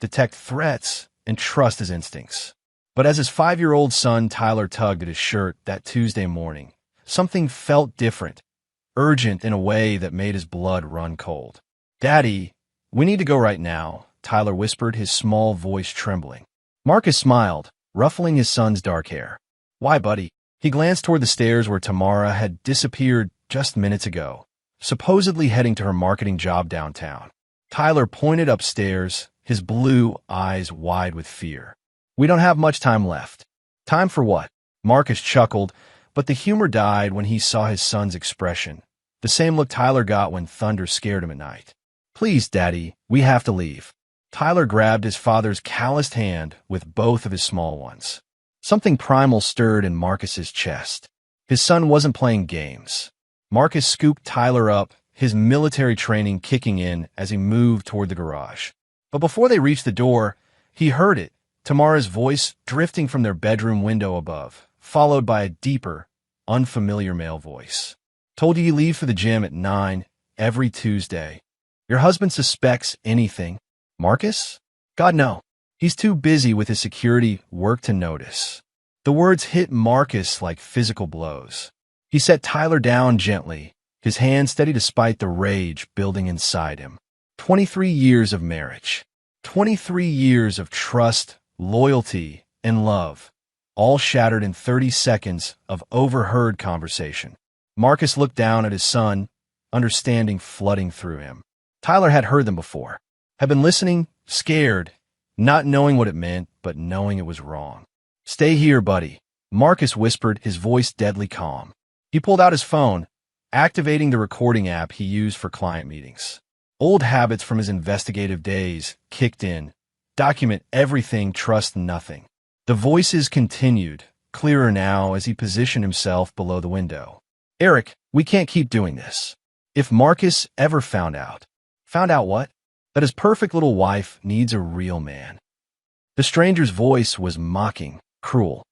detect threats, and trust his instincts. But as his 5-year-old son Tyler tugged at his shirt that Tuesday morning, something felt different, urgent in a way that made his blood run cold. "Daddy, we need to go right now," Tyler whispered, his small voice trembling. Marcus smiled, ruffling his son's dark hair. "Why, buddy?" He glanced toward the stairs where Tamara had disappeared just minutes ago, supposedly heading to her marketing job downtown. Tyler pointed upstairs, his blue eyes wide with fear. "We don't have much time left." "Time for what?" Marcus chuckled, but the humor died when he saw his son's expression, the same look Tyler got when thunder scared him at night. "Please, Daddy, we have to leave." Tyler grabbed his father's calloused hand with both of his small ones. Something primal stirred in Marcus's chest. His son wasn't playing games. Marcus scooped Tyler up, his military training kicking in as he moved toward the garage. But before they reached the door, he heard it, Tamara's voice drifting from their bedroom window above, followed by a deeper, unfamiliar male voice. "Told you leave for the gym at 9 every Tuesday. Your husband suspects anything?" "Marcus? God, no. He's too busy with his security work to notice." The words hit Marcus like physical blows. He set Tyler down gently, his hand steady despite the rage building inside him. 23 years of marriage. 23 years of trust, loyalty, and love, all shattered in 30 seconds of overheard conversation. Marcus looked down at his son, understanding flooding through him. Tyler had heard them before, had been listening, scared, not knowing what it meant, but knowing it was wrong. "Stay here, buddy," Marcus whispered, his voice deadly calm. He pulled out his phone, activating the recording app he used for client meetings. Old habits from his investigative days kicked in. Document everything, trust nothing. The voices continued, clearer now as he positioned himself below the window. "Eric, we can't keep doing this. If Marcus ever found out." "Found out what?" "That his perfect little wife needs a real man." The stranger's voice was mocking, cruel.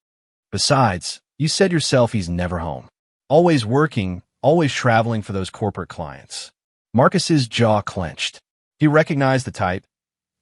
"Besides, you said yourself he's never home. Always working, always traveling for those corporate clients." Marcus's jaw clenched. He recognized the type.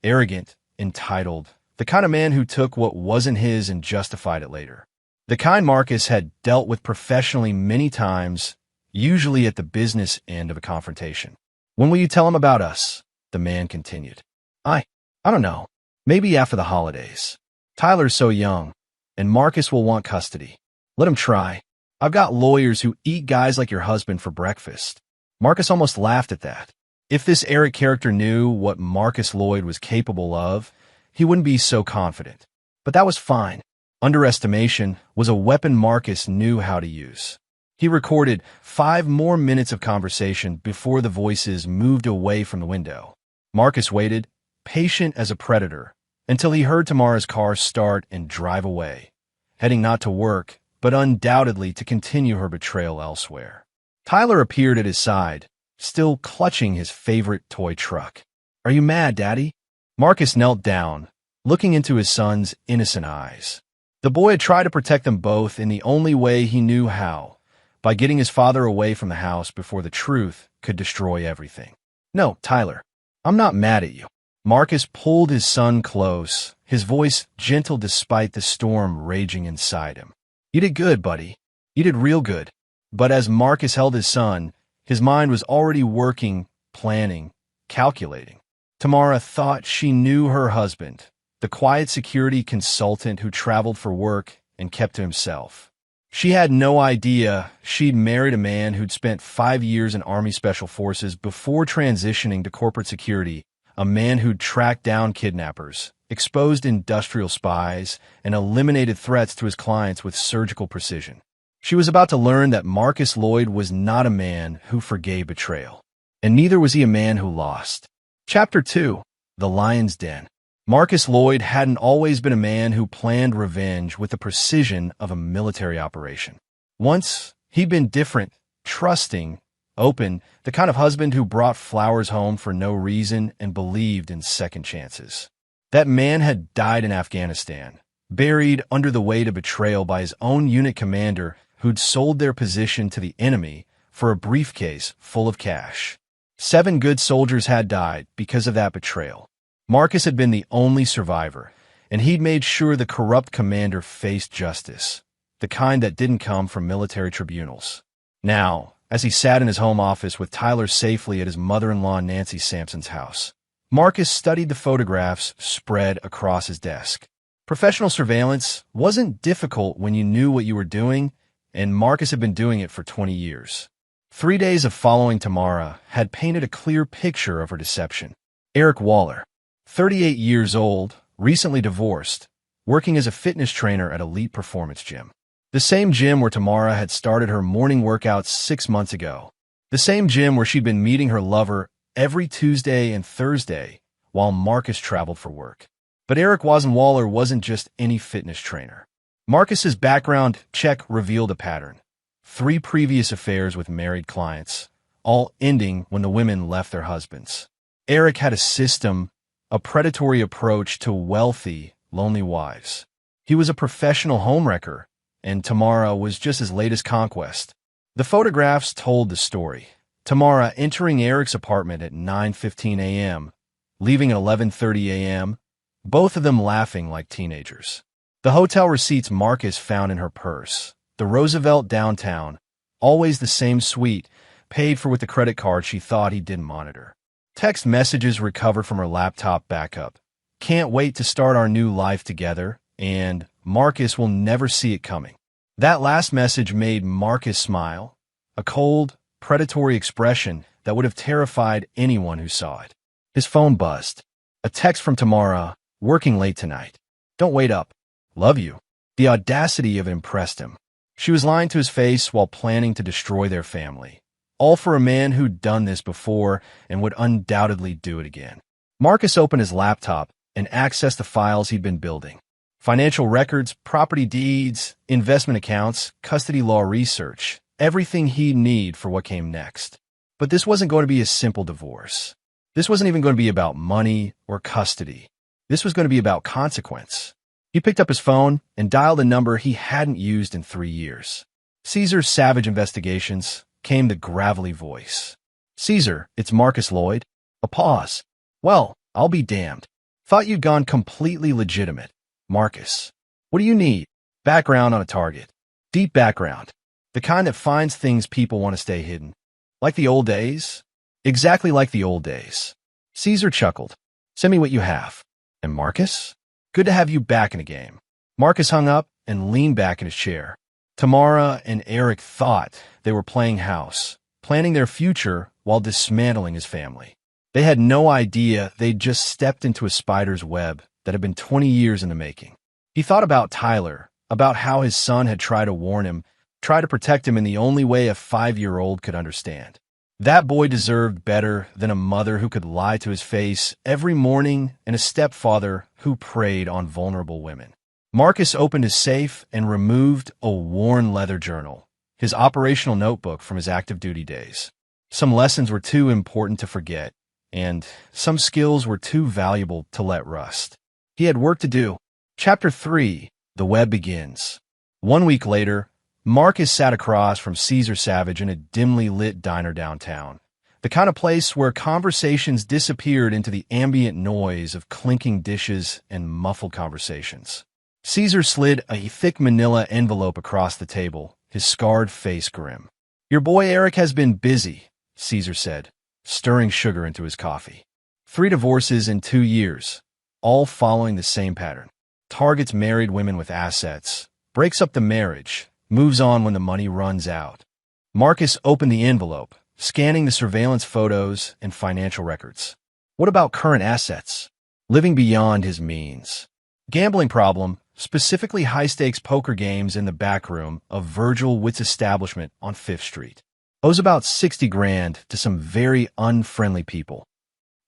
Arrogant, entitled, the kind of man who took what wasn't his and justified it later. The kind Marcus had dealt with professionally many times, usually at the business end of a confrontation. "When will you tell him about us?" the man continued. I don't know. Maybe after the holidays. Tyler's so young, and Marcus will want custody. Let him try. I've got lawyers who eat guys like your husband for breakfast." Marcus almost laughed at that. If this Eric character knew what Marcus Lloyd was capable of, he wouldn't be so confident. But that was fine. Underestimation was a weapon Marcus knew how to use. He recorded 5 more minutes of conversation before the voices moved away from the window. Marcus waited, patient as a predator, until he heard Tamara's car start and drive away, heading not to work, but undoubtedly to continue her betrayal elsewhere. Tyler appeared at his side, still clutching his favorite toy truck. "Are you mad, Daddy?" Marcus knelt down, looking into his son's innocent eyes. The boy had tried to protect them both in the only way he knew how, by getting his father away from the house before the truth could destroy everything. "No, Tyler, I'm not mad at you." Marcus pulled his son close, his voice gentle despite the storm raging inside him. "You did good, buddy. You did real good." But as Marcus held his son, his mind was already working, planning, calculating. Tamara thought she knew her husband, the quiet security consultant who traveled for work and kept to himself. She had no idea she'd married a man who'd spent 5 years in Army Special Forces before transitioning to corporate security, a man who'd tracked down kidnappers, exposed industrial spies, and eliminated threats to his clients with surgical precision. She was about to learn that Marcus Lloyd was not a man who forgave betrayal, and neither was he a man who lost. Chapter 2: The Lion's Den. Marcus Lloyd hadn't always been a man who planned revenge with the precision of a military operation. Once, he'd been different, trusting, open, the kind of husband who brought flowers home for no reason and believed in second chances. That man had died in Afghanistan, buried under the weight of betrayal by his own unit commander who'd sold their position to the enemy for a briefcase full of cash. 7 good soldiers had died because of that betrayal. Marcus had been the only survivor, and he'd made sure the corrupt commander faced justice, the kind that didn't come from military tribunals. Now, as he sat in his home office with Tyler safely at his mother-in-law Nancy Sampson's house, Marcus studied the photographs spread across his desk. Professional surveillance wasn't difficult when you knew what you were doing, and Marcus had been doing it for 20 years. 3 days of following Tamara had painted a clear picture of her deception. Eric Waller, 38 years old, recently divorced, working as a fitness trainer at Elite Performance Gym. The same gym where Tamara had started her morning workouts 6 months ago. The same gym where she'd been meeting her lover every Tuesday and Thursday while Marcus traveled for work. But Eric Waller wasn't just any fitness trainer. Marcus's background check revealed a pattern. 3 previous affairs with married clients, all ending when the women left their husbands. Eric had a system, a predatory approach to wealthy, lonely wives. He was a professional homewrecker, and Tamara was just his latest conquest. The photographs told the story. Tamara entering Eric's apartment at 9:15 a.m., leaving at 11:30 a.m., both of them laughing like teenagers. The hotel receipts Marcus found in her purse. The Roosevelt downtown, always the same suite, paid for with the credit card she thought he didn't monitor. Text messages recovered from her laptop backup. Can't wait to start our new life together, and Marcus will never see it coming. That last message made Marcus smile, a cold, predatory expression that would have terrified anyone who saw it. His phone buzzed. A text from Tamara, working late tonight. Don't wait up. Love you. The audacity of it impressed him. She was lying to his face while planning to destroy their family. All for a man who'd done this before and would undoubtedly do it again. Marcus opened his laptop and accessed the files he'd been building. Financial records, property deeds, investment accounts, custody law research, everything he'd need for what came next. But this wasn't going to be a simple divorce. This wasn't even going to be about money or custody. This was going to be about consequence. He picked up his phone and dialed a number he hadn't used in 3 years. Caesar's Savage Investigations came the gravelly voice. Caesar, it's Marcus Lloyd. A pause. Well, I'll be damned. Thought you'd gone completely legitimate. Marcus. What do you need? Background on a target. Deep background. The kind that finds things people want to stay hidden. Like the old days? Exactly like the old days. Caesar chuckled. Send me what you have. And Marcus? Good to have you back in the game. Marcus hung up and leaned back in his chair. Tamara and Eric thought they were playing house, planning their future while dismantling his family. They had no idea they'd just stepped into a spider's web that had been 20 years in the making. He thought about Tyler, about how his son had tried to warn him, tried to protect him in the only way a 5-year-old could understand. That boy deserved better than a mother who could lie to his face every morning and a stepfather who preyed on vulnerable women. Marcus opened his safe and removed a worn leather journal, his operational notebook from his active duty days. Some lessons were too important to forget, and some skills were too valuable to let rust. He had work to do. Chapter 3, The Web Begins. 1 week later, Marcus sat across from Caesar Savage in a dimly lit diner downtown, the kind of place where conversations disappeared into the ambient noise of clinking dishes and muffled conversations. Caesar slid a thick manila envelope across the table, his scarred face grim. Your boy Eric has been busy, Caesar said, stirring sugar into his coffee. 3 divorces in 2 years, all following the same pattern. Targets married women with assets, breaks up the marriage, moves on when the money runs out. Marcus opened the envelope, scanning the surveillance photos and financial records. What about current assets? Living beyond his means. Gambling problem, specifically high-stakes poker games in the back room of Virgil Witt's establishment on 5th Street. Owes about 60 grand to some very unfriendly people.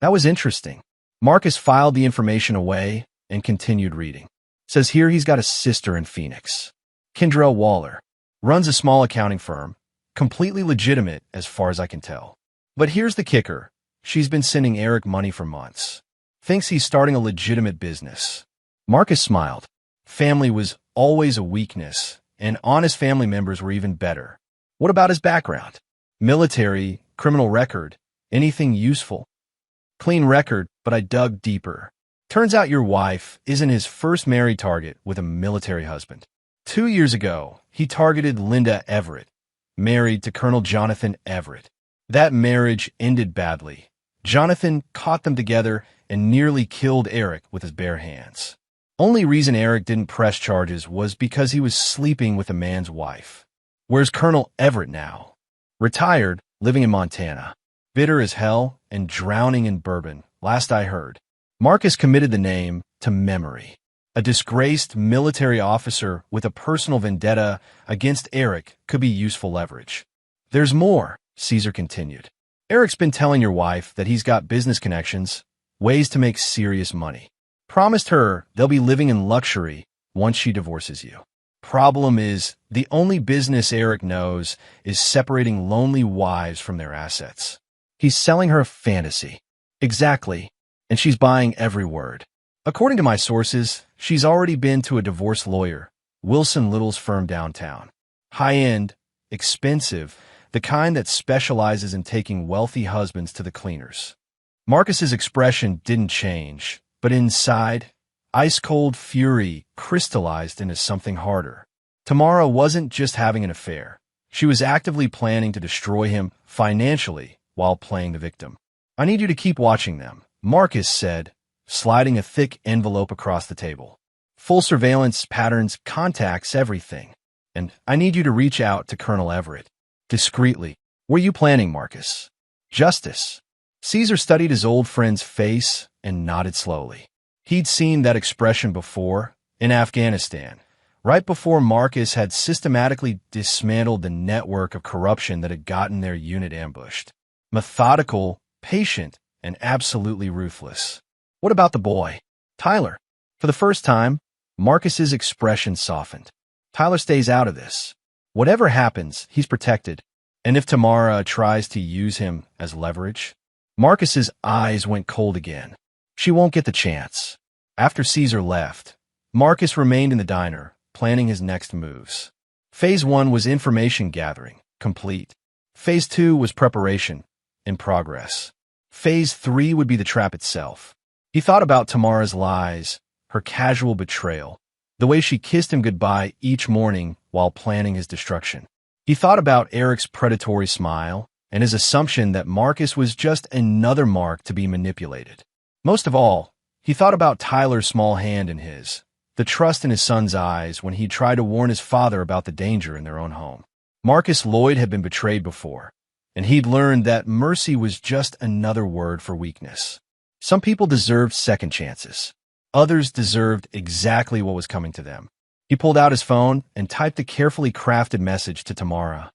That was interesting. Marcus filed the information away and continued reading. Says here he's got a sister in Phoenix. Kendrell Waller. Runs a small accounting firm. Completely legitimate as far as I can tell. But here's the kicker. She's been sending Eric money for months. Thinks he's starting a legitimate business. Marcus smiled. Family was always a weakness, and honest family members were even better. What about his background? Military, criminal record, anything useful? Clean record, but I dug deeper. Turns out your wife isn't his first married target with a military husband. 2 years ago, he targeted Linda Everett, married to Colonel Jonathan Everett. That marriage ended badly. Jonathan caught them together and nearly killed Eric with his bare hands. Only reason Eric didn't press charges was because he was sleeping with a man's wife. Where's Colonel Everett now? Retired, living in Montana. Bitter as hell and drowning in bourbon, last I heard. Marcus committed the name to memory. A disgraced military officer with a personal vendetta against Eric could be useful leverage. There's more, Caesar continued. Eric's been telling your wife that he's got business connections, ways to make serious money. Promised her they'll be living in luxury once she divorces you. Problem is, the only business Eric knows is separating lonely wives from their assets. He's selling her a fantasy. Exactly. And she's buying every word. According to my sources, she's already been to a divorce lawyer, Wilson Little's firm downtown. High-end, expensive, the kind that specializes in taking wealthy husbands to the cleaners. Marcus's expression didn't change, but inside, ice-cold fury crystallized into something harder. Tamara wasn't just having an affair. She was actively planning to destroy him financially while playing the victim. I need you to keep watching them, Marcus said, sliding a thick envelope across the table. Full surveillance patterns, contacts, everything. And I need you to reach out to Colonel Everett. Discreetly. Were you planning, Marcus? Justice. Caesar studied his old friend's face and nodded slowly. He'd seen that expression before, in Afghanistan, right before Marcus had systematically dismantled the network of corruption that had gotten their unit ambushed. Methodical, patient, and absolutely ruthless. What about the boy? Tyler. For the first time, Marcus's expression softened. Tyler stays out of this. Whatever happens, he's protected. And if Tamara tries to use him as leverage? Marcus's eyes went cold again. She won't get the chance. After Caesar left, Marcus remained in the diner, planning his next moves. Phase 1 was information gathering, complete. Phase 2 was preparation, in progress. Phase 3 would be the trap itself. He thought about Tamara's lies, her casual betrayal, the way she kissed him goodbye each morning while planning his destruction. He thought about Eric's predatory smile and his assumption that Marcus was just another mark to be manipulated. Most of all, he thought about Tyler's small hand in his, the trust in his son's eyes when he tried to warn his father about the danger in their own home. Marcus Lloyd had been betrayed before, and he'd learned that mercy was just another word for weakness. Some people deserved second chances. Others deserved exactly what was coming to them. He pulled out his phone and typed a carefully crafted message to Tamara.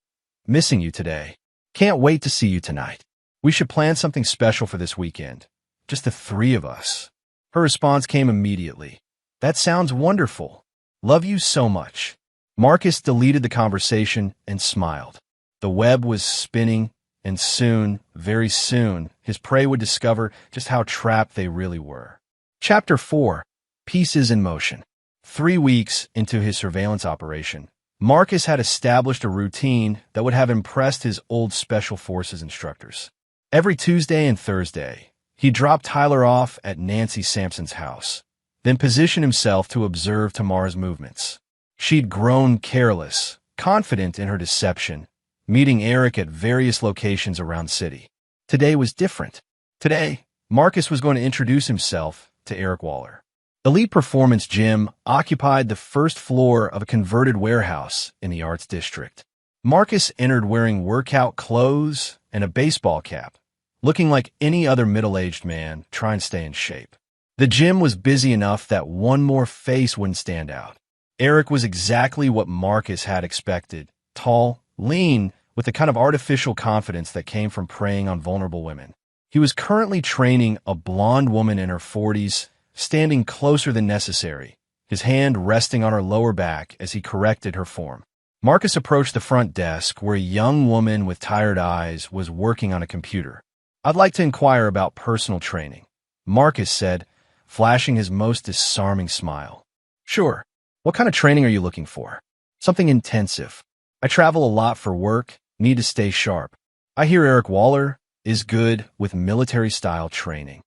Missing you today. Can't wait to see you tonight. We should plan something special for this weekend. Just the three of us. Her response came immediately. That sounds wonderful. Love you so much. Marcus deleted the conversation and smiled. The web was spinning, and soon, very soon, his prey would discover just how trapped they really were. Chapter 4. Pieces in Motion. 3 weeks into his surveillance operation, Marcus had established a routine that would have impressed his old Special Forces instructors. Every Tuesday and Thursday, he dropped Tyler off at Nancy Sampson's house, then positioned himself to observe Tamara's movements. She'd grown careless, confident in her deception, meeting Eric at various locations around the city. Today was different. Today, Marcus was going to introduce himself to Eric Waller. Elite Performance Gym occupied the first floor of a converted warehouse in the Arts District. Marcus entered wearing workout clothes and a baseball cap, looking like any other middle-aged man trying to stay in shape. The gym was busy enough that one more face wouldn't stand out. Eric was exactly what Marcus had expected, tall, lean, with the kind of artificial confidence that came from preying on vulnerable women. He was currently training a blonde woman in her 40s, standing closer than necessary, his hand resting on her lower back as he corrected her form. Marcus approached the front desk where a young woman with tired eyes was working on a computer. I'd like to inquire about personal training, Marcus said, flashing his most disarming smile. Sure. What kind of training are you looking for? Something intensive. I travel a lot for work, need to stay sharp. I hear Eric Waller is good with military-style training.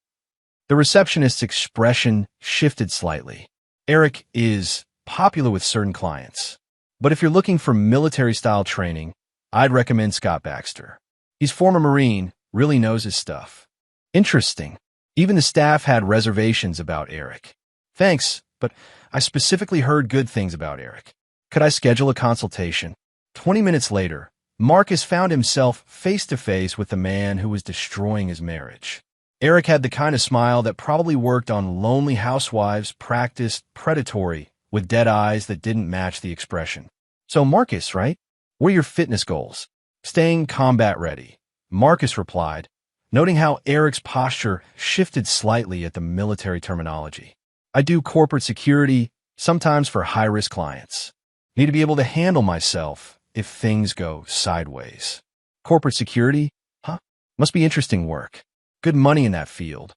The receptionist's expression shifted slightly. Eric is popular with certain clients, but if you're looking for military-style training, I'd recommend Scott Baxter. He's former Marine, really knows his stuff. Interesting. Even the staff had reservations about Eric. Thanks, but I specifically heard good things about Eric. Could I schedule a consultation? 20 minutes later, Marcus found himself face-to-face with the man who was destroying his marriage. Eric had the kind of smile that probably worked on lonely housewives, practiced predatory, with dead eyes that didn't match the expression. So Marcus, right? What are your fitness goals? Staying combat ready, Marcus replied, noting how Eric's posture shifted slightly at the military terminology. I do corporate security, sometimes for high-risk clients. Need to be able to handle myself if things go sideways. Corporate security? Huh? Must be interesting work. Good money in that field.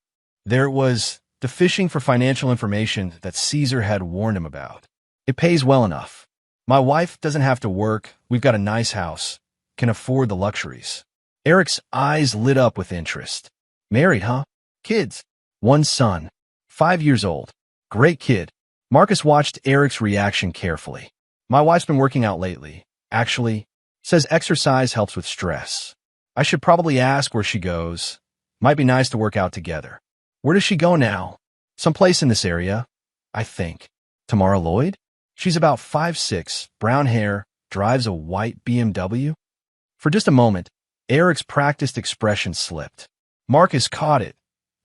There it was, the fishing for financial information that Caesar had warned him about. It pays well enough. My wife doesn't have to work, we've got a nice house, can afford the luxuries. Eric's eyes lit up with interest. Married, huh? Kids? One son, 5 years old. Great kid. Marcus watched Eric's reaction carefully. My wife's been working out lately. Actually, says exercise helps with stress. I should probably ask where she goes. Might be nice to work out together. Where does she go now? Someplace in this area, I think. Tamara Lloyd? She's about 5'6", brown hair, drives a white BMW. For just a moment, Eric's practiced expression slipped. Marcus caught it.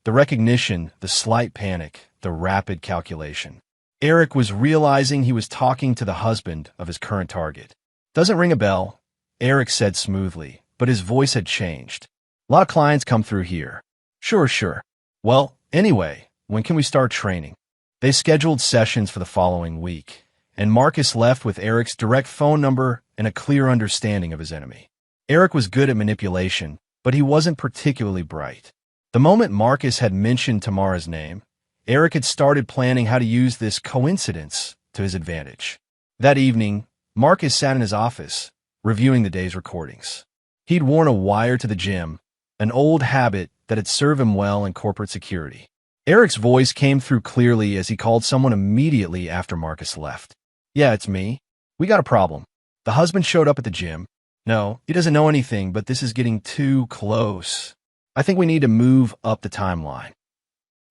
The recognition, the slight panic, the rapid calculation. Eric was realizing he was talking to the husband of his current target. Doesn't ring a bell, Eric said smoothly, but his voice had changed. A lot of clients come through here. Sure. Well, anyway, when can we start training? They scheduled sessions for the following week, and Marcus left with Eric's direct phone number and a clear understanding of his enemy. Eric was good at manipulation, but he wasn't particularly bright. The moment Marcus had mentioned Tamara's name, Eric had started planning how to use this coincidence to his advantage. That evening, Marcus sat in his office, reviewing the day's recordings. He'd worn a wire to the gym, an old habit that had served him well in corporate security. Eric's voice came through clearly as he called someone immediately after Marcus left. Yeah, it's me. We got a problem. The husband showed up at the gym. No, he doesn't know anything, but this is getting too close. I think we need to move up the timeline.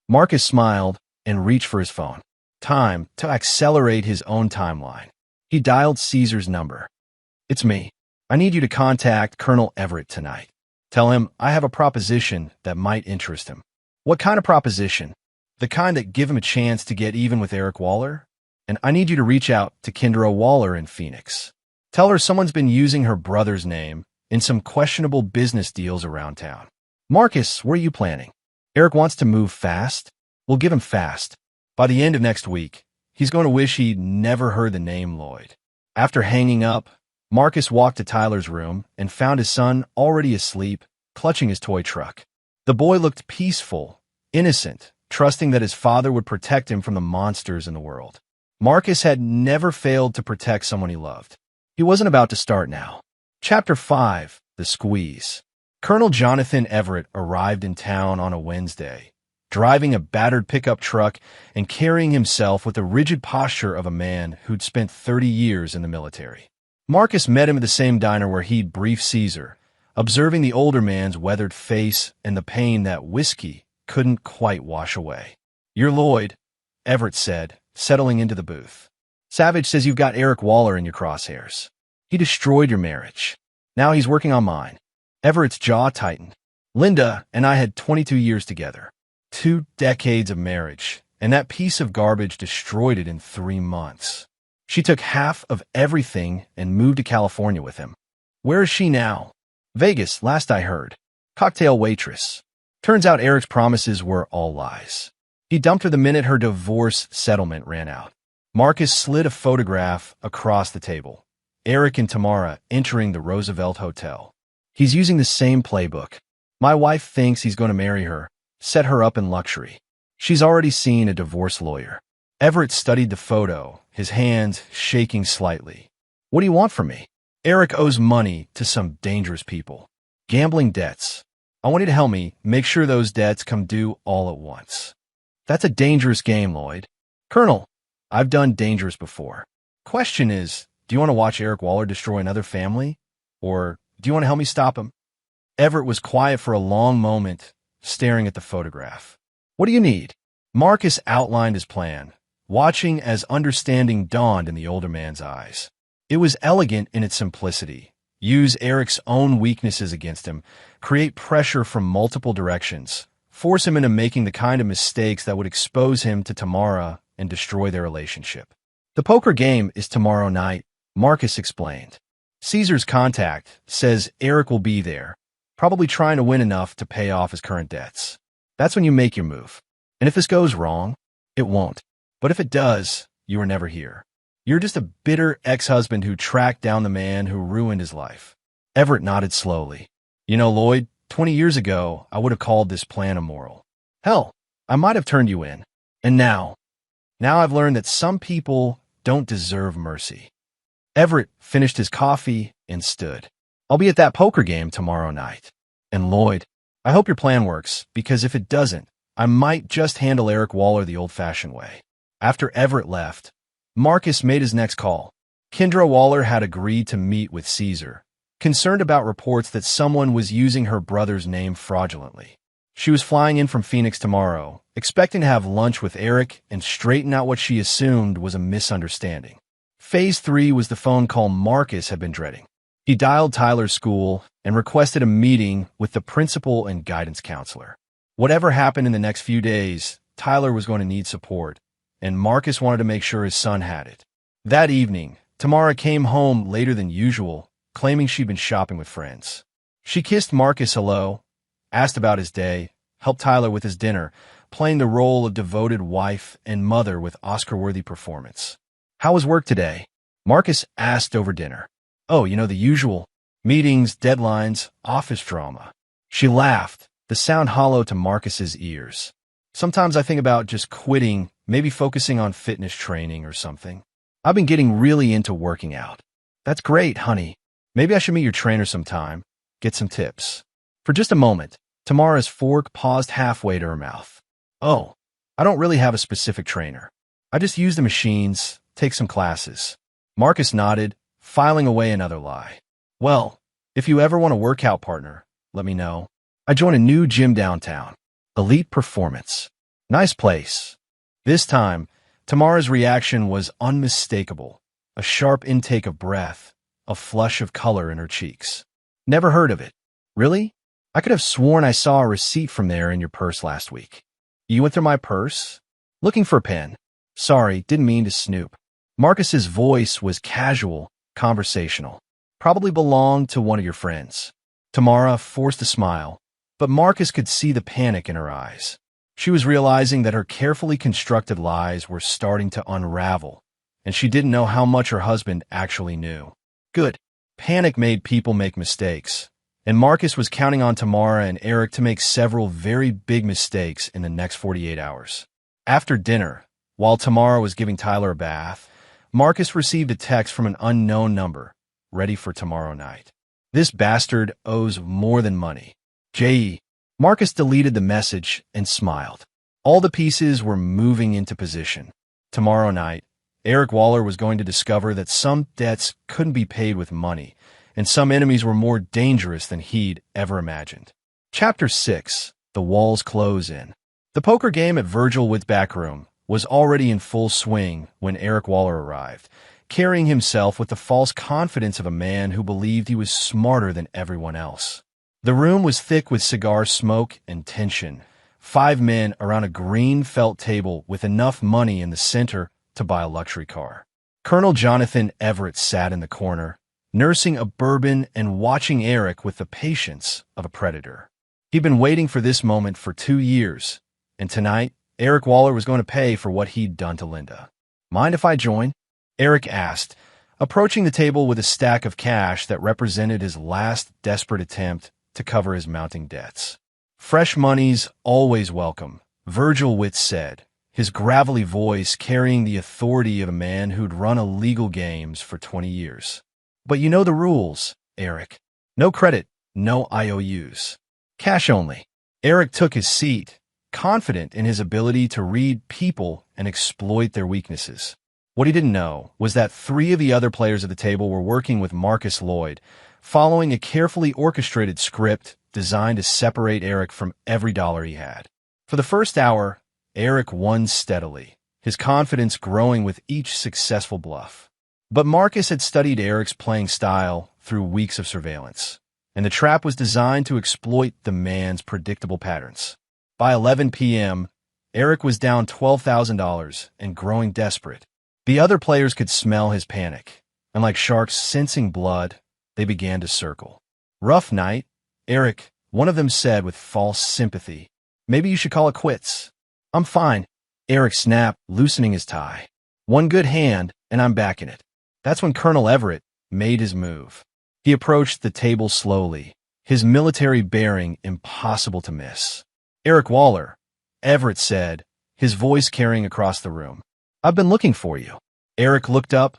Marcus smiled and reached for his phone. Time to accelerate his own timeline. He dialed Caesar's number. It's me. I need you to contact Colonel Everett tonight. Tell him I have a proposition that might interest him. What kind of proposition? The kind that give him a chance to get even with Eric Waller? And I need you to reach out to Kendra Waller in Phoenix. Tell her someone's been using her brother's name in some questionable business deals around town. Marcus, what are you planning? Eric wants to move fast. We'll give him fast. By the end of next week, he's going to wish he'd never heard the name Lloyd. After hanging up, Marcus walked to Tyler's room and found his son already asleep, clutching his toy truck. The boy looked peaceful, innocent, trusting that his father would protect him from the monsters in the world. Marcus had never failed to protect someone he loved. He wasn't about to start now. Chapter 5, The Squeeze. Colonel Jonathan Everett arrived in town on a Wednesday, driving a battered pickup truck and carrying himself with the rigid posture of a man who'd spent 30 years in the military. Marcus met him at the same diner where he'd briefed Caesar, observing the older man's weathered face and the pain that whiskey couldn't quite wash away. You're Lloyd, Everett said, settling into the booth. Savage says you've got Eric Waller in your crosshairs. He destroyed your marriage. Now he's working on mine. Everett's jaw tightened. Linda and I had 22 years together. 2 decades of marriage, and that piece of garbage destroyed it in 3 months. She took half of everything and moved to California with him. Where is she now? Vegas, last I heard. Cocktail waitress. Turns out Eric's promises were all lies. He dumped her the minute her divorce settlement ran out. Marcus slid a photograph across the table. Eric and Tamara entering the Roosevelt Hotel. He's using the same playbook. My wife thinks he's going to marry her, set her up in luxury. She's already seen a divorce lawyer. Everett studied the photo, his hands shaking slightly. What do you want from me? Eric owes money to some dangerous people. Gambling debts. I want you to help me make sure those debts come due all at once. That's a dangerous game, Lloyd. Colonel, I've done dangerous before. Question is, do you want to watch Eric Waller destroy another family? Or do you want to help me stop him? Everett was quiet for a long moment, staring at the photograph. What do you need? Marcus outlined his plan, watching as understanding dawned in the older man's eyes. It was elegant in its simplicity. Use Eric's own weaknesses against him, create pressure from multiple directions, force him into making the kind of mistakes that would expose him to Tamara and destroy their relationship. The poker game is tomorrow night, Marcus explained. Caesar's contact says Eric will be there, probably trying to win enough to pay off his current debts. That's when you make your move. And if this goes wrong, it won't. But if it does, you are never here. You're just a bitter ex-husband who tracked down the man who ruined his life. Everett nodded slowly. You know, Lloyd, 20 years ago, I would have called this plan immoral. Hell, I might have turned you in. And now I've learned that some people don't deserve mercy. Everett finished his coffee and stood. I'll be at that poker game tomorrow night. And Lloyd, I hope your plan works, because if it doesn't, I might just handle Eric Waller the old-fashioned way. After Everett left, Marcus made his next call. Kendra Waller had agreed to meet with Caesar, concerned about reports that someone was using her brother's name fraudulently. She was flying in from Phoenix tomorrow, expecting to have lunch with Eric and straighten out what she assumed was a misunderstanding. Phase 3 was the phone call Marcus had been dreading. He dialed Tyler's school and requested a meeting with the principal and guidance counselor. Whatever happened in the next few days, Tyler was going to need support, and Marcus wanted to make sure his son had it. That evening, Tamara came home later than usual, claiming she'd been shopping with friends. She kissed Marcus hello, asked about his day, helped Tyler with his dinner, playing the role of devoted wife and mother with Oscar-worthy performance. How was work today? Marcus asked over dinner. Oh, you know, the usual. Meetings, deadlines, office drama. She laughed, the sound hollow to Marcus's ears. Sometimes I think about just quitting, maybe focusing on fitness training or something. I've been getting really into working out. That's great, honey. Maybe I should meet your trainer sometime, get some tips. For just a moment, Tamara's fork paused halfway to her mouth. Oh, I don't really have a specific trainer. I just use the machines, take some classes. Marcus nodded, filing away another lie. Well, if you ever want a workout partner, let me know. I joined a new gym downtown. Elite Performance. Nice place. This time, Tamara's reaction was unmistakable. A sharp intake of breath, a flush of color in her cheeks. Never heard of it. Really? I could have sworn I saw a receipt from there in your purse last week. You went through my purse? Looking for a pen. Sorry, didn't mean to snoop. Marcus's voice was casual, conversational. Probably belonged to one of your friends. Tamara forced a smile, but Marcus could see the panic in her eyes. She was realizing that her carefully constructed lies were starting to unravel, and she didn't know how much her husband actually knew. Good. Panic made people make mistakes, and Marcus was counting on Tamara and Eric to make several very big mistakes in the next 48 hours. After dinner, while Tamara was giving Tyler a bath, Marcus received a text from an unknown number, ready for tomorrow night. This bastard owes more than money. J.E. Marcus deleted the message and smiled. All the pieces were moving into position. Tomorrow night, Eric Waller was going to discover that some debts couldn't be paid with money, and some enemies were more dangerous than he'd ever imagined. Chapter 6. The Walls Close In. The poker game at Virgil Wood's back room was already in full swing when Eric Waller arrived, carrying himself with the false confidence of a man who believed he was smarter than everyone else. The room was thick with cigar smoke and tension. 5 men around a green felt table with enough money in the center to buy a luxury car. Colonel Jonathan Everett sat in the corner, nursing a bourbon and watching Eric with the patience of a predator. He'd been waiting for this moment for 2 years, and tonight, Eric Waller was going to pay for what he'd done to Linda. Mind if I join? Eric asked, approaching the table with a stack of cash that represented his last desperate attempt to cover his mounting debts. Fresh money's always welcome, Virgil Witt said, his gravelly voice carrying the authority of a man who'd run illegal games for 20 years. But you know the rules, Eric. No credit, no IOUs. Cash only. Eric took his seat, confident in his ability to read people and exploit their weaknesses. What he didn't know was that 3 of the other players at the table were working with Marcus Lloyd, following a carefully orchestrated script designed to separate Eric from every dollar he had. For the first hour, Eric won steadily, his confidence growing with each successful bluff. But Marcus had studied Eric's playing style through weeks of surveillance, and the trap was designed to exploit the man's predictable patterns. By 11 p.m., Eric was down $12,000 and growing desperate. The other players could smell his panic, and like sharks sensing blood, they began to circle. "Rough night, Eric," one of them said with false sympathy. "Maybe you should call it quits." "I'm fine," Eric snapped, loosening his tie. "One good hand, and I'm back in it." That's when Colonel Everett made his move. He approached the table slowly, his military bearing impossible to miss. "Eric Waller," Everett said, his voice carrying across the room. "I've been looking for you." Eric looked up,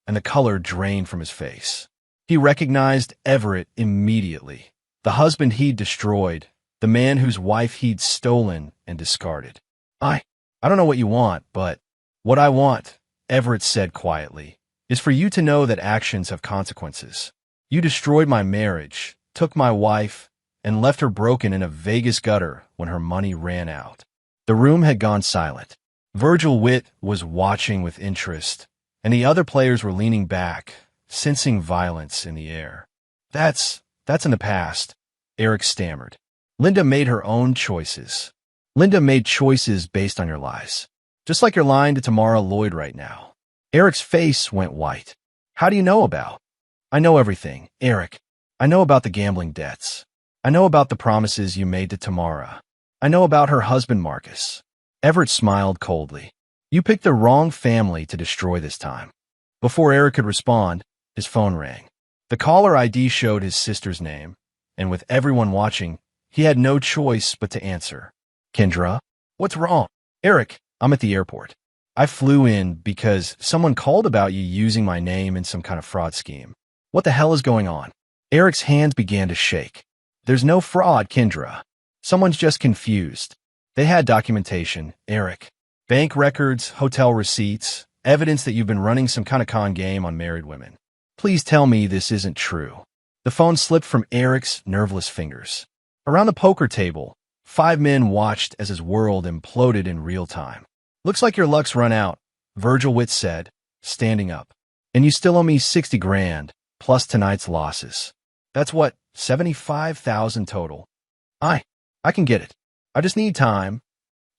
and the color drained from his face. He recognized Everett immediately, the husband he'd destroyed, the man whose wife he'd stolen and discarded. I don't know what you want, but what I want," Everett said quietly, "is for you to know that actions have consequences. You destroyed my marriage, took my wife, and left her broken in a Vegas gutter when her money ran out." The room had gone silent. Virgil Witt was watching with interest, and the other players were leaning back, sensing violence in the air. That's in the past," Eric stammered. "Linda made her own choices. Linda made choices based on your lies. Just like you're lying to Tamara Lloyd right now." Eric's face went white. "How do you know about?" "I know everything, Eric. I know about the gambling debts. I know about the promises you made to Tamara. I know about her husband, Marcus." Everett smiled coldly. "You picked the wrong family to destroy this time." Before Eric could respond, his phone rang. The caller ID showed his sister's name, and with everyone watching, he had no choice but to answer. "Kendra, what's wrong?" "Eric, I'm at the airport. I flew in because someone called about you using my name in some kind of fraud scheme. What the hell is going on?" Eric's hands began to shake. "There's no fraud, Kendra. Someone's just confused. They had documentation, Eric. Bank records, hotel receipts, evidence that you've been running some kind of con game on married women. Please tell me this isn't true." The phone slipped from Eric's nerveless fingers. Around the poker table, 5 men watched as his world imploded in real time. "Looks like your luck's run out," Virgil Witt said, standing up. "And you still owe me 60 grand, plus tonight's losses. That's what, 75,000 total. I can get it. I just need time."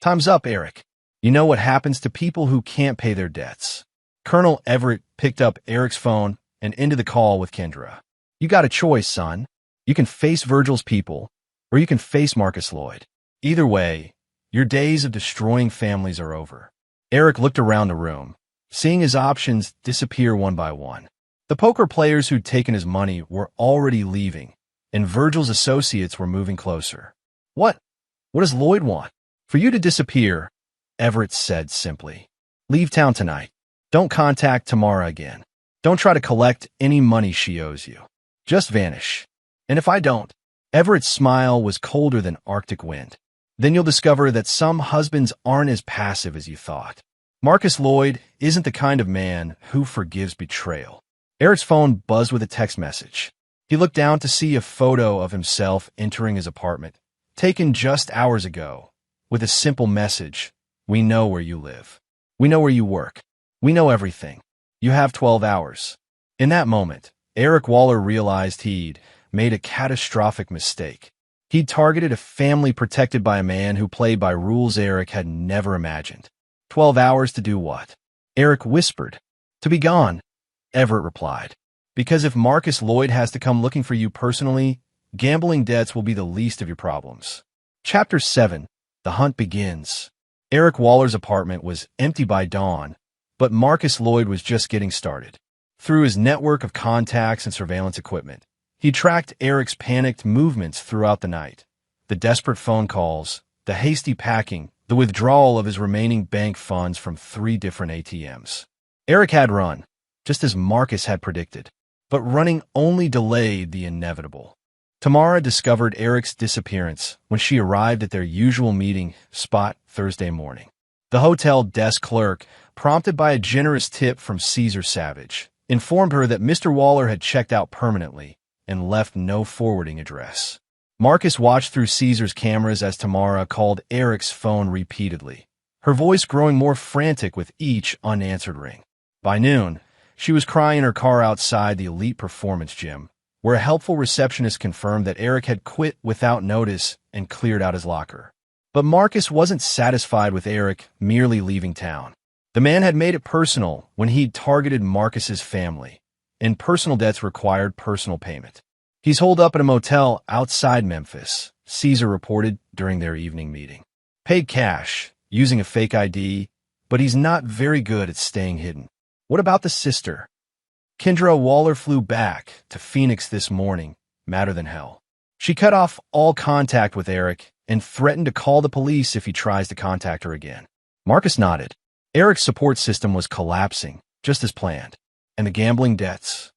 "Time's up, Eric. You know what happens to people who can't pay their debts." Colonel Everett picked up Eric's phone and ended the call with Kendra. "You got a choice, son. You can face Virgil's people, or you can face Marcus Lloyd. Either way, your days of destroying families are over." Eric looked around the room, seeing his options disappear one by one. The poker players who'd taken his money were already leaving, and Virgil's associates were moving closer. What does Lloyd want?" "For you to disappear," Everett said simply. "Leave town tonight. Don't contact Tamara again. Don't try to collect any money she owes you. Just vanish. And if I don't," Everett's smile was colder than Arctic wind, "then you'll discover that some husbands aren't as passive as you thought. Marcus Lloyd isn't the kind of man who forgives betrayal." Eric's phone buzzed with a text message. He looked down to see a photo of himself entering his apartment, taken just hours ago, with a simple message: "We know where you live. We know where you work. We know everything. You have 12 hours. In that moment, Eric Waller realized he'd made a catastrophic mistake. He'd targeted a family protected by a man who played by rules Eric had never imagined. 12 hours to do what? Eric whispered. "To be gone," Everett replied. "Because if Marcus Lloyd has to come looking for you personally, gambling debts will be the least of your problems." Chapter 7. The Hunt Begins. Eric Waller's apartment was empty by dawn, but Marcus Lloyd was just getting started. Through his network of contacts and surveillance equipment, he tracked Eric's panicked movements throughout the night. The desperate phone calls, the hasty packing, the withdrawal of his remaining bank funds from 3 different ATMs. Eric had run, just as Marcus had predicted, but running only delayed the inevitable. Tamara discovered Eric's disappearance when she arrived at their usual meeting spot Thursday morning. The hotel desk clerk, prompted by a generous tip from Caesar Savage, informed her that Mr. Waller had checked out permanently and left no forwarding address. Marcus watched through Caesar's cameras as Tamara called Eric's phone repeatedly, her voice growing more frantic with each unanswered ring. By noon, she was crying in her car outside the elite performance gym, where a helpful receptionist confirmed that Eric had quit without notice and cleared out his locker. But Marcus wasn't satisfied with Eric merely leaving town. The man had made it personal when he'd targeted Marcus's family, and personal debts required personal payment. He's holed up at a motel outside Memphis, Caesar reported during their evening meeting. Paid cash, using a fake ID, but he's not very good at staying hidden. What about the sister? Kendra Waller flew back to Phoenix this morning, madder than hell. She cut off all contact with Eric and threatened to call the police if he tries to contact her again. Marcus nodded. Eric's support system was collapsing, just as planned. And the gambling debts.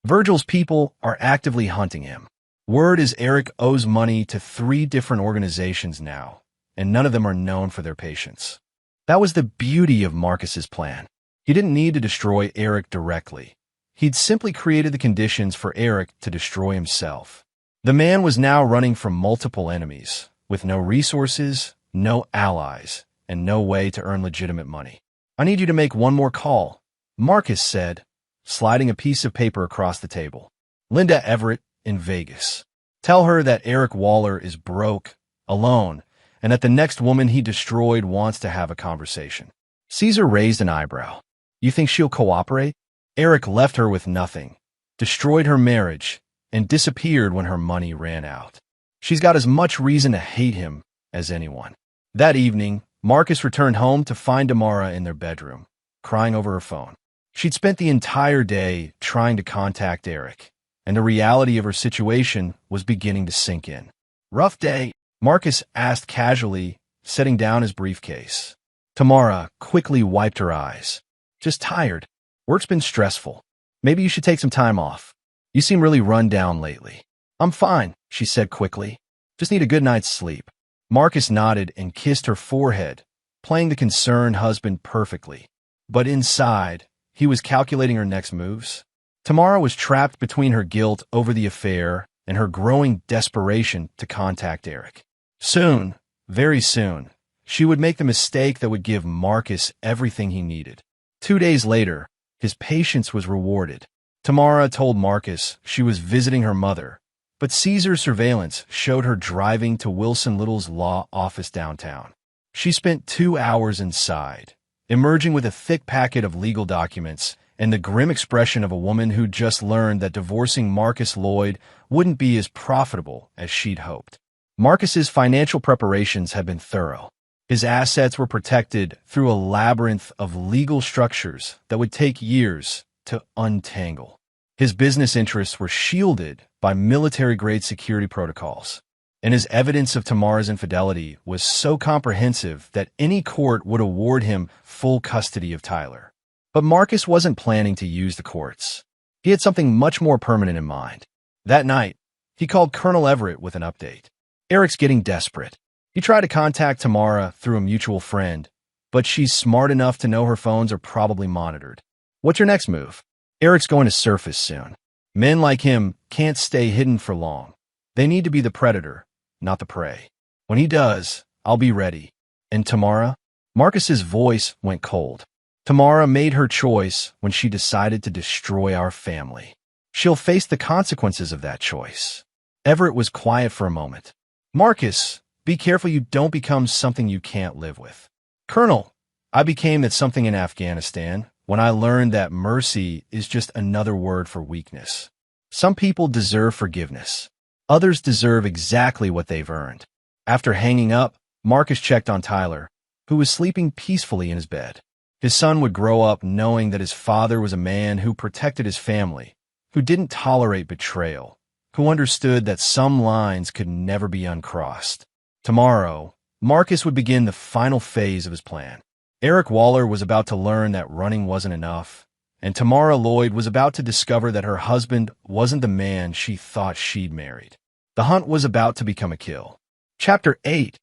Virgil's people are actively hunting him. Word is Eric owes money to 3 different organizations now, and none of them are known for their patience. That was the beauty of Marcus's plan. He didn't need to destroy Eric directly. He'd simply created the conditions for Eric to destroy himself. The man was now running from multiple enemies, with no resources, no allies, and no way to earn legitimate money. I need you to make one more call, Marcus said, sliding a piece of paper across the table. Linda Everett in Vegas. Tell her that Eric Waller is broke, alone, and that the next woman he destroyed wants to have a conversation. Caesar raised an eyebrow. You think she'll cooperate? Eric left her with nothing, destroyed her marriage, and disappeared when her money ran out. She's got as much reason to hate him as anyone. That evening, Marcus returned home to find Tamara in their bedroom, crying over her phone. She'd spent the entire day trying to contact Eric, and the reality of her situation was beginning to sink in. Rough day, Marcus asked casually, setting down his briefcase. Tamara quickly wiped her eyes. Just tired. Work's been stressful. Maybe you should take some time off. You seem really run down lately. I'm fine, she said quickly. Just need a good night's sleep. Marcus nodded and kissed her forehead, playing the concerned husband perfectly. But inside, he was calculating her next moves. Tamara was trapped between her guilt over the affair and her growing desperation to contact Eric. Soon, very soon, she would make the mistake that would give Marcus everything he needed. 2 days later, his patience was rewarded. Tamara told Marcus she was visiting her mother, but Caesar's surveillance showed her driving to Wilson Little's law office downtown. She spent 2 hours inside, emerging with a thick packet of legal documents and the grim expression of a woman who'd just learned that divorcing Marcus Lloyd wouldn't be as profitable as she'd hoped. Marcus's financial preparations had been thorough. His assets were protected through a labyrinth of legal structures that would take years to untangle. His business interests were shielded by military-grade security protocols, and his evidence of Tamara's infidelity was so comprehensive that any court would award him full custody of Tyler. But Marcus wasn't planning to use the courts. He had something much more permanent in mind. That night, he called Colonel Everett with an update. Eric's getting desperate. He tried to contact Tamara through a mutual friend, but she's smart enough to know her phones are probably monitored. What's your next move? Eric's going to surface soon. Men like him can't stay hidden for long. They need to be the predator, not the prey. When he does, I'll be ready. And Tamara? Marcus's voice went cold. Tamara made her choice when she decided to destroy our family. She'll face the consequences of that choice. Everett was quiet for a moment. Marcus, be careful you don't become something you can't live with. Colonel, I became that something in Afghanistan when I learned that mercy is just another word for weakness. Some people deserve forgiveness. Others deserve exactly what they've earned. After hanging up, Marcus checked on Tyler, who was sleeping peacefully in his bed. His son would grow up knowing that his father was a man who protected his family, who didn't tolerate betrayal, who understood that some lines could never be uncrossed. Tomorrow, Marcus would begin the final phase of his plan. Eric Waller was about to learn that running wasn't enough, and Tamara Lloyd was about to discover that her husband wasn't the man she thought she'd married. The hunt was about to become a kill. Chapter 8.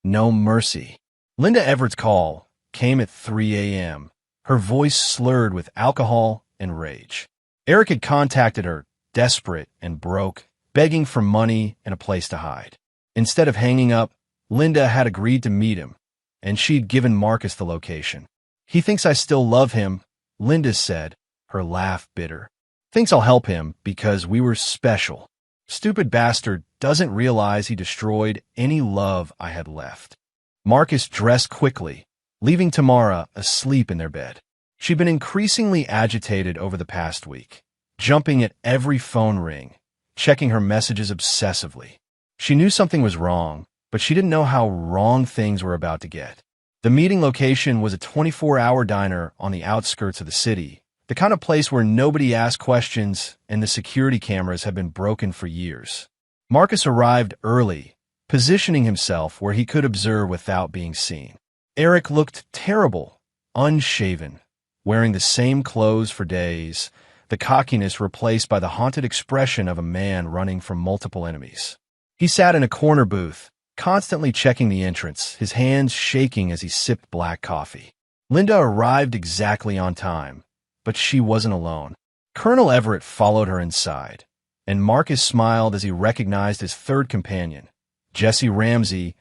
No Mercy. Linda Everett's call came at 3 a.m., her voice slurred with alcohol and rage. Eric had contacted her, desperate and broke, begging for money and a place to hide. Instead of hanging up, Linda had agreed to meet him, and she'd given Marcus the location. "He thinks I still love him," Linda said, her laugh bitter. "Thinks I'll help him because we were special. Stupid bastard doesn't realize he destroyed any love I had left." Marcus dressed quickly, leaving Tamara asleep in their bed. She'd been increasingly agitated over the past week, jumping at every phone ring, checking her messages obsessively. She knew something was wrong, but she didn't know how wrong things were about to get. The meeting location was a 24-hour diner on the outskirts of the city, the kind of place where nobody asked questions and the security cameras had been broken for years. Marcus arrived early, positioning himself where he could observe without being seen. Eric looked terrible, unshaven, wearing the same clothes for days, the cockiness replaced by the haunted expression of a man running from multiple enemies. He sat in a corner booth, constantly checking the entrance, his hands shaking as he sipped black coffee. Linda arrived exactly on time, but she wasn't alone. Colonel Everett followed her inside, and Marcus smiled as he recognized his third companion, Jesse Ramsey,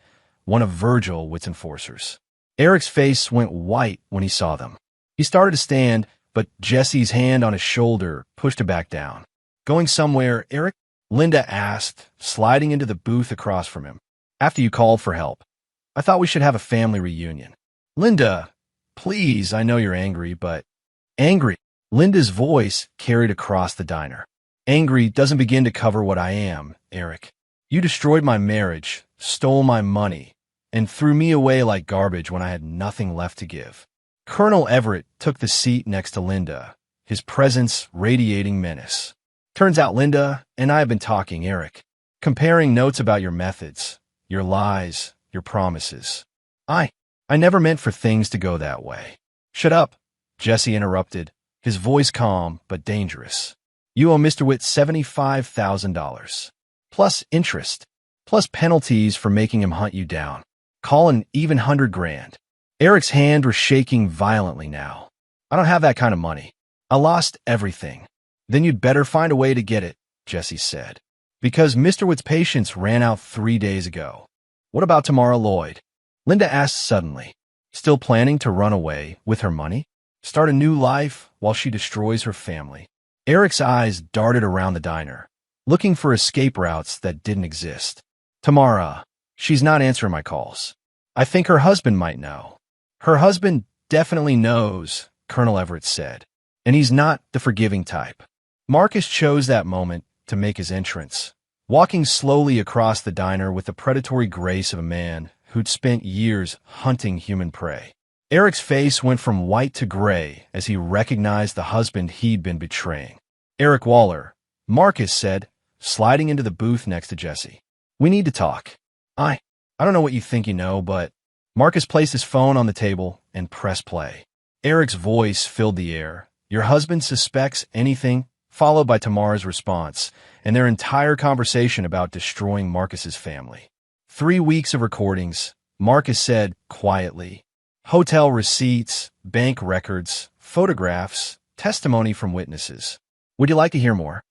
one of Virgil Witt's enforcers. Eric's face went white when he saw them. He started to stand, but Jesse's hand on his shoulder pushed him back down. "Going somewhere, Eric?" Linda asked, sliding into the booth across from him. "After you called for help. I thought we should have a family reunion." "Linda, please, I know you're angry, but—" "Angry?" Linda's voice carried across the diner. "Angry doesn't begin to cover what I am, Eric. You destroyed my marriage, stole my money, and threw me away like garbage when I had nothing left to give." Colonel Everett took the seat next to Linda, his presence radiating menace. "Turns out Linda and I have been talking, Eric, comparing notes about your methods, your lies, your promises. I never meant for things to go that way." "Shut up," Jesse interrupted, his voice calm but dangerous. "You owe Mr. Witt $75,000, plus interest, plus penalties for making him hunt you down. Call an even $100,000. Eric's hand was shaking violently now. "I don't have that kind of money. I lost everything." "Then you'd better find a way to get it," Jesse said. "Because Mr. Witt's patience ran out 3 days ago." "What about Tamara Lloyd?" Linda asked suddenly. "Still planning to run away with her money? Start a new life while she destroys her family?" Eric's eyes darted around the diner, looking for escape routes that didn't exist. "Tamara, she's not answering my calls. I think her husband might know." "Her husband definitely knows," Colonel Everett said, "and he's not the forgiving type." Marcus chose that moment to make his entrance, walking slowly across the diner with the predatory grace of a man who'd spent years hunting human prey. Eric's face went from white to gray as he recognized the husband he'd been betraying. "Eric Waller," Marcus said, sliding into the booth next to Jesse. "We need to talk. I don't know what you think you know, but—" Marcus placed his phone on the table and pressed play. Eric's voice filled the air. "Your husband suspects anything?" followed by Tamara's response, and their entire conversation about destroying Marcus's family. 3 weeks of recordings, Marcus said quietly. Hotel receipts, bank records, photographs, testimony from witnesses. "Would you like to hear more?"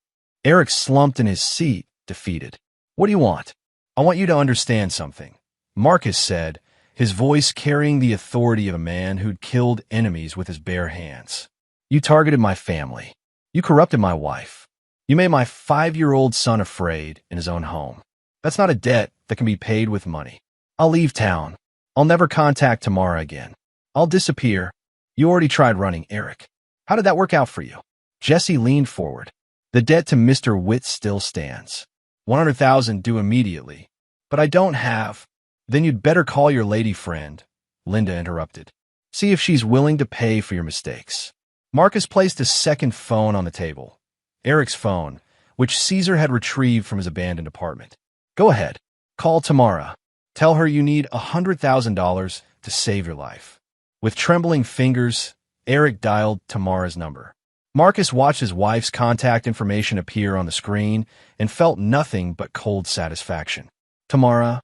Eric slumped in his seat, defeated. "What do you want?" "I want you to understand something," Marcus said, his voice carrying the authority of a man who'd killed enemies with his bare hands. "You targeted my family. You corrupted my wife. You made my 5-year-old son afraid in his own home. That's not a debt that can be paid with money. I'll leave town. I'll never contact Tamara again. I'll disappear. You already tried running, Eric. How did that work out for you?" Jesse leaned forward. "The debt to Mr. Witt still stands. $100,000 due immediately. But I don't have—" "Then you'd better call your lady friend," Linda interrupted. "See if she's willing to pay for your mistakes." Marcus placed a second phone on the table, Eric's phone, which Caesar had retrieved from his abandoned apartment. "Go ahead. Call Tamara. Tell her you need $100,000 to save your life." With trembling fingers, Eric dialed Tamara's number. Marcus watched his wife's contact information appear on the screen and felt nothing but cold satisfaction. Tamara,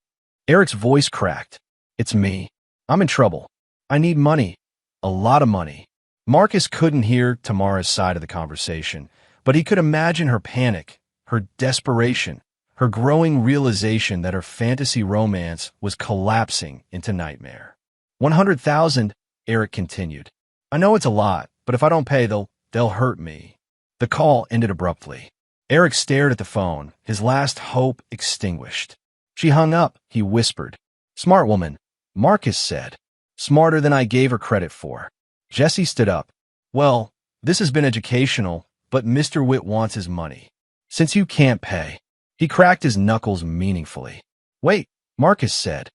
Eric's voice cracked. It's me. I'm in trouble. I need money. A lot of money. Marcus couldn't hear Tamara's side of the conversation, but he could imagine her panic, her desperation, her growing realization that her fantasy romance was collapsing into nightmare. 100,000, Eric continued. I know it's a lot, but if I don't pay, they'll hurt me. The call ended abruptly. Eric stared at the phone, his last hope extinguished. She hung up, he whispered. Smart woman, Marcus said. Smarter than I gave her credit for. Jesse stood up. Well, this has been educational, but Mr. Witt wants his money. Since you can't pay. He cracked his knuckles meaningfully. Wait, Marcus said.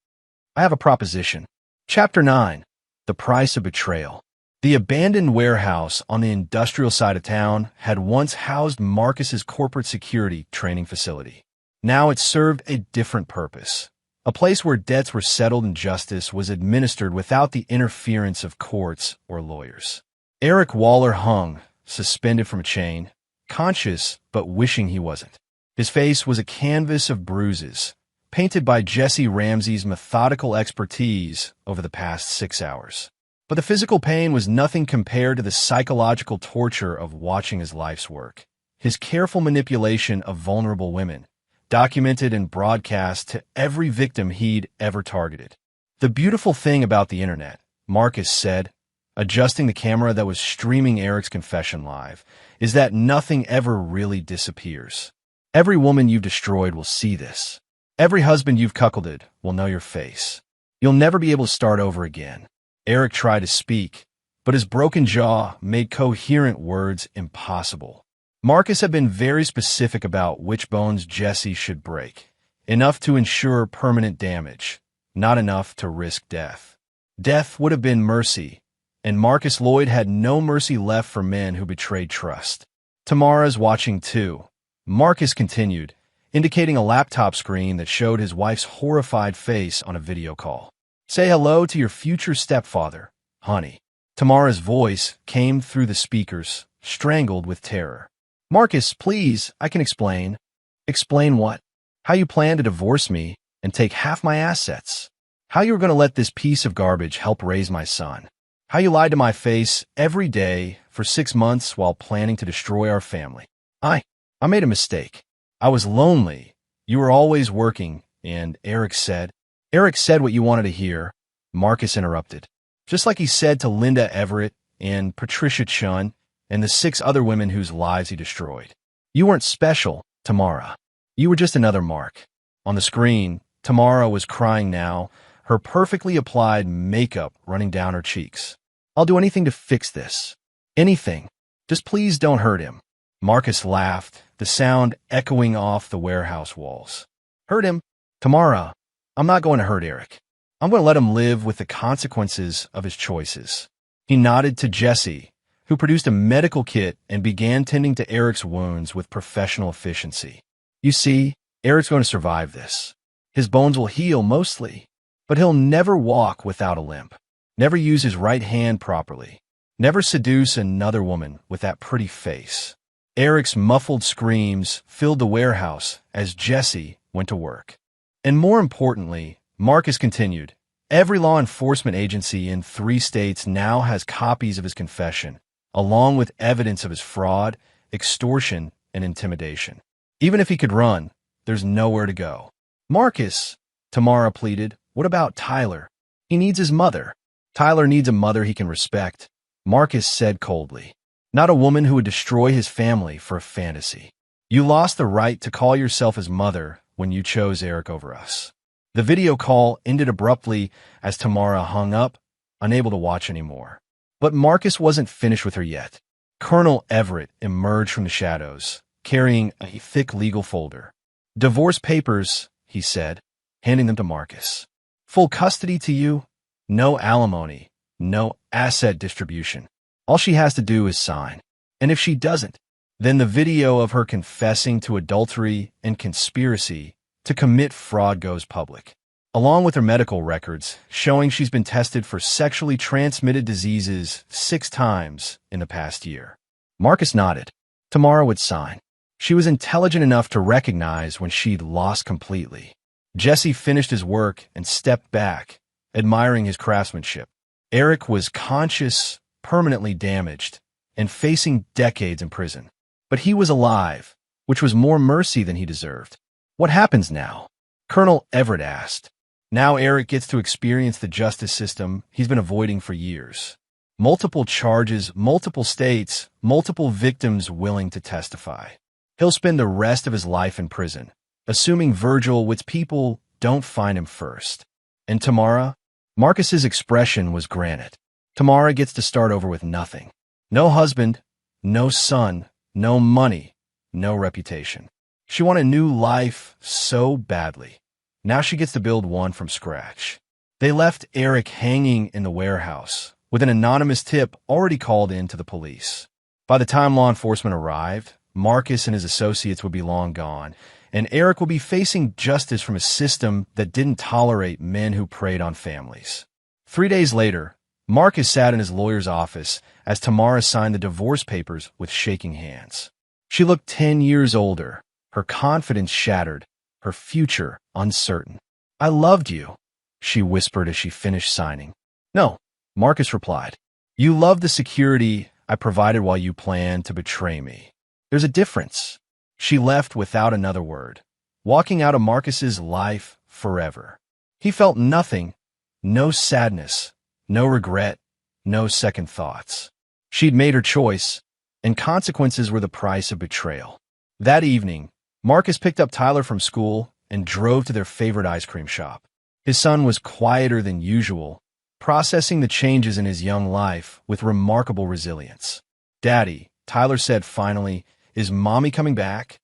I have a proposition. Chapter 9. The Price of Betrayal. The abandoned warehouse on the industrial side of town had once housed Marcus's corporate security training facility. Now it served a different purpose. A place where debts were settled and justice was administered without the interference of courts or lawyers. Eric Waller hung, suspended from a chain, conscious but wishing he wasn't. His face was a canvas of bruises, painted by Jesse Ramsey's methodical expertise over the past 6 hours. But the physical pain was nothing compared to the psychological torture of watching his life's work. His careful manipulation of vulnerable women, documented and broadcast to every victim he'd ever targeted. The beautiful thing about the internet, Marcus said, adjusting the camera that was streaming Eric's confession live, is that nothing ever really disappears. Every woman you've destroyed will see this. Every husband you've cuckolded will know your face. You'll never be able to start over again. Eric tried to speak, but his broken jaw made coherent words impossible. Marcus had been very specific about which bones Jesse should break, enough to ensure permanent damage, not enough to risk death. Death would have been mercy, and Marcus Lloyd had no mercy left for men who betrayed trust. Tamara's watching too. Marcus continued, indicating a laptop screen that showed his wife's horrified face on a video call. Say hello to your future stepfather, honey. Tamara's voice came through the speakers, strangled with terror. Marcus, please, I can explain. Explain what? How you plan to divorce me and take half my assets. How you were going to let this piece of garbage help raise my son. How you lied to my face every day for 6 months while planning to destroy our family. I made a mistake. I was lonely. You were always working, and Eric said what you wanted to hear, Marcus interrupted. Just like he said to Linda Everett and Patricia Chun and the 6 other women whose lives he destroyed. You weren't special, Tamara. You were just another mark. On the screen, Tamara was crying now, her perfectly applied makeup running down her cheeks. I'll do anything to fix this. Anything. Just please don't hurt him. Marcus laughed, the sound echoing off the warehouse walls. Hurt him? Tamara, I'm not going to hurt Eric. I'm going to let him live with the consequences of his choices. He nodded to Jesse, who produced a medical kit and began tending to Eric's wounds with professional efficiency. You see, Eric's going to survive this. His bones will heal mostly, but he'll never walk without a limp, never use his right hand properly, never seduce another woman with that pretty face. Eric's muffled screams filled the warehouse as Jesse went to work. And more importantly, Marcus continued, every law enforcement agency in 3 states now has copies of his confession, along with evidence of his fraud, extortion, and intimidation. Even if he could run, there's nowhere to go. Marcus, Tamara pleaded, what about Tyler? He needs his mother. Tyler needs a mother he can respect, Marcus said coldly. Not a woman who would destroy his family for a fantasy. You lost the right to call yourself his mother when you chose Eric over us. The video call ended abruptly as Tamara hung up, unable to watch anymore. But Marcus wasn't finished with her yet. Colonel Everett emerged from the shadows, carrying a thick legal folder. Divorce papers, he said, handing them to Marcus. Full custody to you, no alimony, no asset distribution. All she has to do is sign. And if she doesn't, then the video of her confessing to adultery and conspiracy to commit fraud goes public, along with her medical records showing she's been tested for sexually transmitted diseases 6 times in the past year. Marcus nodded. Tamara would sign. She was intelligent enough to recognize when she'd lost completely. Jesse finished his work and stepped back, admiring his craftsmanship. Eric was conscious, permanently damaged, and facing decades in prison. But he was alive, which was more mercy than he deserved. What happens now? Colonel Everett asked. Now Eric gets to experience the justice system he's been avoiding for years. Multiple charges, multiple states, multiple victims willing to testify. He'll spend the rest of his life in prison, assuming Virgil with people don't find him first. And Tamara? Marcus's expression was granite. Tamara gets to start over with nothing. No husband, no son, no money, no reputation. She wanted a new life so badly. Now she gets to build one from scratch. They left Eric hanging in the warehouse, with an anonymous tip already called in to the police. By the time law enforcement arrived, Marcus and his associates would be long gone, and Eric will be facing justice from a system that didn't tolerate men who preyed on families. 3 days later, Marcus sat in his lawyer's office as Tamara signed the divorce papers with shaking hands. She looked 10 years older, her confidence shattered, her future uncertain. "I loved you," she whispered as she finished signing. "No," Marcus replied. "You loved the security I provided while you planned to betray me. There's a difference." She left without another word, walking out of Marcus's life forever. He felt nothing, no sadness, no regret, no second thoughts. She'd made her choice, and consequences were the price of betrayal. That evening, Marcus picked up Tyler from school and drove to their favorite ice cream shop. His son was quieter than usual, processing the changes in his young life with remarkable resilience. "Daddy," Tyler said finally, "is Mommy coming back?"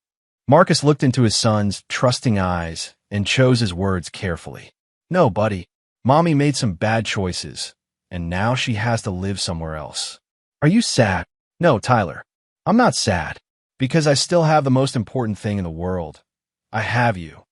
Marcus looked into his son's trusting eyes and chose his words carefully. "No, buddy. Mommy made some bad choices, and now she has to live somewhere else." "Are you sad?" "No, Tyler. I'm not sad, because I still have the most important thing in the world. I have you."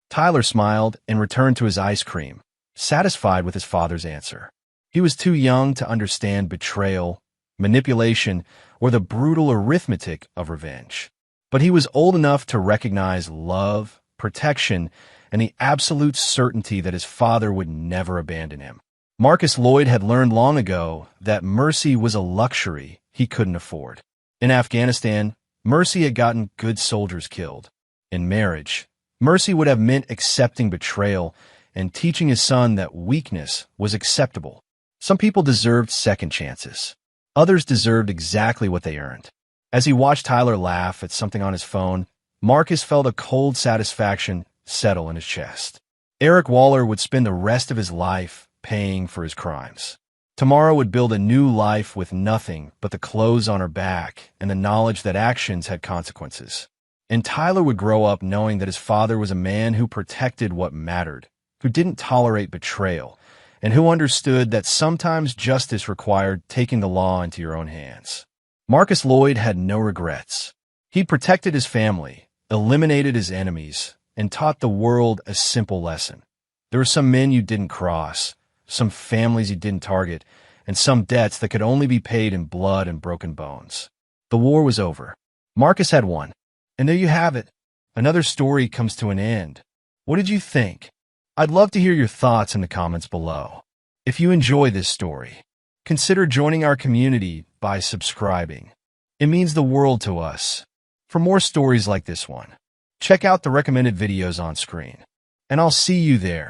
Tyler smiled and returned to his ice cream, satisfied with his father's answer. He was too young to understand betrayal, manipulation, or the brutal arithmetic of revenge. But he was old enough to recognize love, protection, and the absolute certainty that his father would never abandon him. Marcus Lloyd had learned long ago that mercy was a luxury he couldn't afford. In Afghanistan, mercy had gotten good soldiers killed. In marriage, mercy would have meant accepting betrayal and teaching his son that weakness was acceptable. Some people deserved second chances. Others deserved exactly what they earned. As he watched Tyler laugh at something on his phone, Marcus felt a cold satisfaction settle in his chest. Eric Waller would spend the rest of his life paying for his crimes. Tamara would build a new life with nothing but the clothes on her back and the knowledge that actions had consequences. And Tyler would grow up knowing that his father was a man who protected what mattered, who didn't tolerate betrayal, and who understood that sometimes justice required taking the law into your own hands. Marcus Lloyd had no regrets. He protected his family, eliminated his enemies, and taught the world a simple lesson. There were some men you didn't cross, some families you didn't target, and some debts that could only be paid in blood and broken bones. The war was over. Marcus had won. And there you have it. Another story comes to an end. What did you think? I'd love to hear your thoughts in the comments below. If you enjoy this story, consider joining our community by subscribing. It means the world to us. For more stories like this one, check out the recommended videos on screen. And I'll see you there.